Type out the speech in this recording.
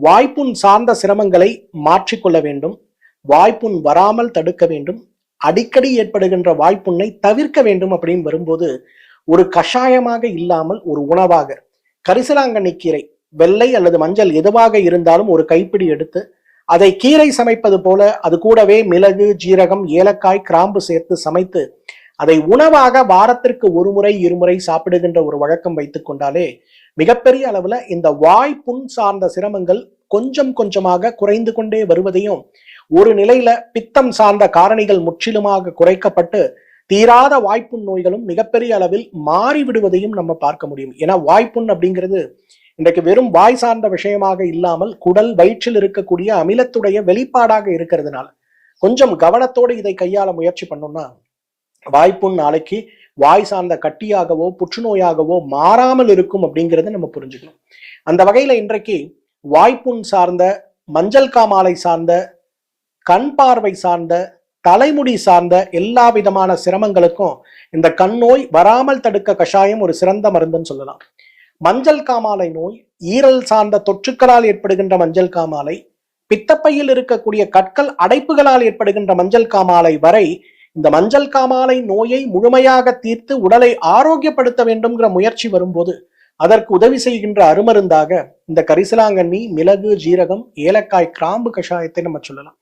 வாய்ப்புண் சார்ந்த சிரமங்களை மாற்றிக்கொள்ள வேண்டும். வாய்ப்புண் வராமல் தடுக்க வேண்டும். அடிக்கடி ஏற்படுகின்ற வாய்ப்புண்ணை தவிர்க்க வேண்டும் அப்படின்னு வரும்போது ஒரு கஷாயமாக இல்லாமல் ஒரு உணவாக கரிசலாங்கண்ணி கீரை, வெள்ளை அல்லது மஞ்சள் எதுவாக இருந்தாலும் ஒரு கைப்பிடி எடுத்து அதை கீரை சமைப்பது போல அது கூடவே மிளகு, ஜீரகம், ஏலக்காய், கிராம்பு சேர்த்து சமைத்து அதை உணவாக வாரத்திற்கு ஒரு முறை இருமுறை சாப்பிடுகின்ற ஒரு வழக்கம் வைத்துக் கொண்டாலே மிகப்பெரிய அளவுல இந்த வாய்ப்புண் சார்ந்த சிரமங்கள் கொஞ்சம் கொஞ்சமாக குறைந்து கொண்டே வருவதையும், ஒரு நிலையில பித்தம் சார்ந்த காரணிகள் முற்றிலுமாக குறைக்கப்பட்டு தீராத வாய்ப்புண் நோய்களும் மிகப்பெரிய அளவில் மாறிவிடுவதையும் நம்ம பார்க்க முடியும். ஏன்னா வாய்ப்புண் அப்படிங்கிறது இன்றைக்கு வெறும் வாய் சார்ந்த விஷயமாக இல்லாமல் குடல் வயிற்றில் இருக்கக்கூடிய அமிலத்துடைய வெளிப்பாடாக இருக்கிறதுனால கொஞ்சம் கவனத்தோடு இதை கையாள முயற்சி பண்ணோம்னா வாய்ப்புண் நாளைக்கு வாய் சார்ந்த கட்டியாகவோ புற்றுநோயாகவோ மாறாமல் இருக்கும் அப்படிங்கிறத நம்ம புரிஞ்சுக்கணும். அந்த வகையில இன்றைக்கு வாய்ப்புண் சார்ந்த, மஞ்சள் காமாலை சார்ந்த, கண் பார்வை சார்ந்த, தலைமுடி சார்ந்த எல்லா விதமான சிரமங்களுக்கும் இந்த கண் நோய் வராமல் தடுக்க கஷாயம் ஒரு சிறந்த மருந்துன்னு சொல்லலாம். மஞ்சள் காமாலை நோய், ஈரல் சார்ந்த தொற்றுக்களால் ஏற்படுகின்ற மஞ்சள் காமாலை, பித்தப்பையில் இருக்கக்கூடிய கற்கள் அடைப்புகளால் ஏற்படுகின்ற மஞ்சள் காமாலை வரை இந்த மஞ்சள் காமாலை நோயை முழுமையாக தீர்த்து உடலை ஆரோக்கியப்படுத்த வேண்டும்ங்கிற முயற்சி வரும்போது அதற்கு உதவி செய்கின்ற அருமருந்தாக இந்த கரிசலாங்கண்ணி, மிளகு, ஜீரகம், ஏலக்காய், கிராம்பு கஷாயத்தை நம்ம சொல்லலாம்.